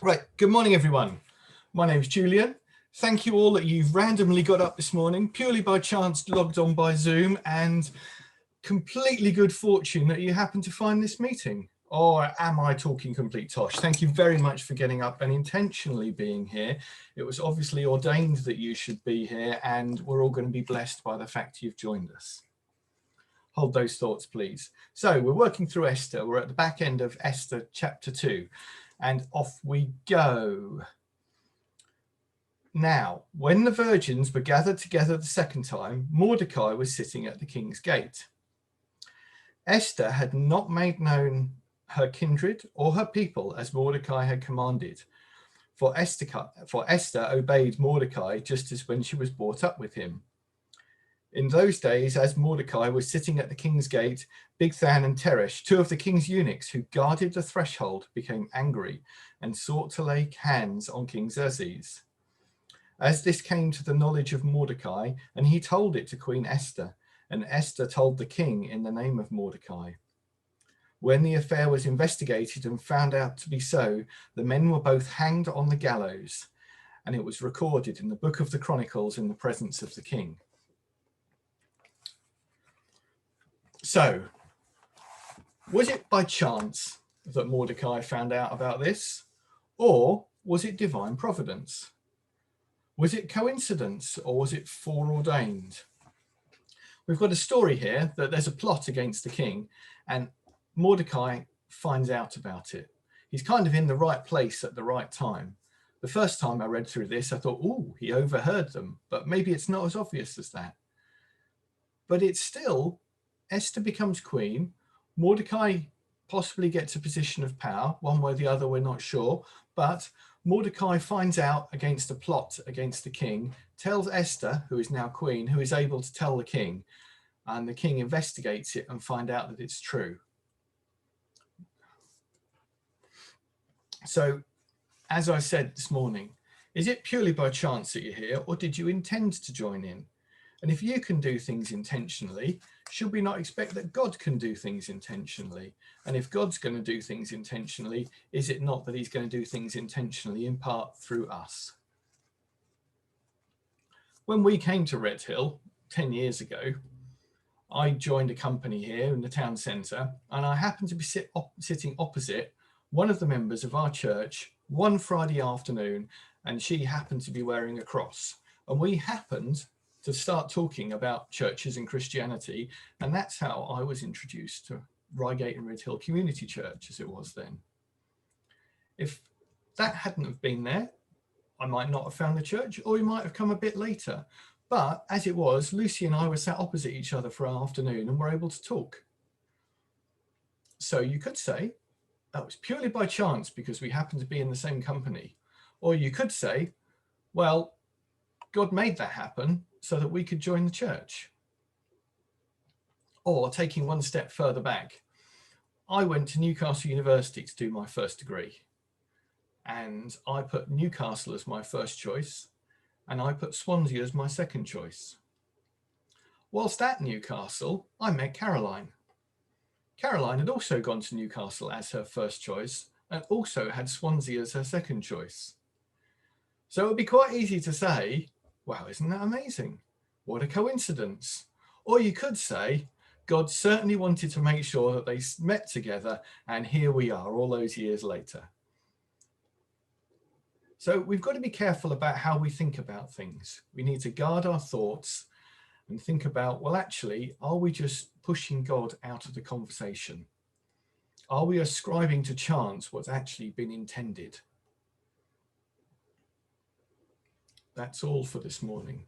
Right, good morning everyone. My name is Julian. Thank you all that you've randomly got up this morning, purely by chance logged on by Zoom, and completely good fortune that you happen to find this meeting. Or am I talking complete tosh? Thank you very much for getting up and intentionally being here. It was obviously ordained that you should be here, and we're all going to be blessed by the fact you've joined us. Hold those thoughts, please. So we're working through Esther. We're at the back end of Esther chapter 2. And off we go. Now, when the virgins were gathered together the second time, Mordecai was sitting at the king's gate. Esther had not made known her kindred or her people as Mordecai had commanded, for Esther obeyed Mordecai just as when she was brought up with him. In those days, as Mordecai was sitting at the king's gate, Bigthan and Teresh, two of the king's eunuchs who guarded the threshold, became angry and sought to lay hands on King Xerxes. As this came to the knowledge of Mordecai, and he told it to Queen Esther, and Esther told the king in the name of Mordecai. When the affair was investigated and found out to be so, the men were both hanged on the gallows, and it was recorded in the book of the Chronicles in the presence of the king. So, was it by chance that Mordecai found out about this? Or was it divine providence? Was it coincidence, or was it foreordained? We've got a story here that there's a plot against the king, and Mordecai finds out about it. He's kind of in the right place at the right time. The first time I read through this, I thought, oh, he overheard them, but maybe it's not as obvious as that. But it's still, Esther becomes queen, Mordecai possibly gets a position of power, one way or the other, we're not sure, but Mordecai finds out against a plot against the king, tells Esther, who is now queen, who is able to tell the king, and the king investigates it and finds out that it's true. So, as I said this morning, is it purely by chance that you're here, or did you intend to join in? And if you can do things intentionally, should we not expect that God can do things intentionally? And if God's going to do things intentionally, is it not that he's going to do things intentionally in part through us? When we came to Red Hill 10 years ago, I joined a company here in the town centre, and I happened to be sitting opposite one of the members of our church one Friday afternoon, and she happened to be wearing a cross. And we happened to start talking about churches and Christianity, and that's how I was introduced to Reigate and Red Hill Community Church, as it was then. If that hadn't have been there, I might not have found the church, or we might have come a bit later. But as it was, Lucy and I were sat opposite each other for an afternoon and were able to talk. So you could say that was purely by chance because we happened to be in the same company. Or you could say, well, God made that happen so that we could join the church. Or taking one step further back, I went to Newcastle University to do my first degree. And I put Newcastle as my first choice, and I put Swansea as my second choice. Whilst at Newcastle, I met Caroline. Caroline had also gone to Newcastle as her first choice, and also had Swansea as her second choice. So it would be quite easy to say, wow, isn't that amazing? What a coincidence. Or you could say, God certainly wanted to make sure that they met together, and here we are all those years later. So we've got to be careful about how we think about things. We need to guard our thoughts and think about, well, actually, are we just pushing God out of the conversation? Are we ascribing to chance what's actually been intended? That's all for this morning.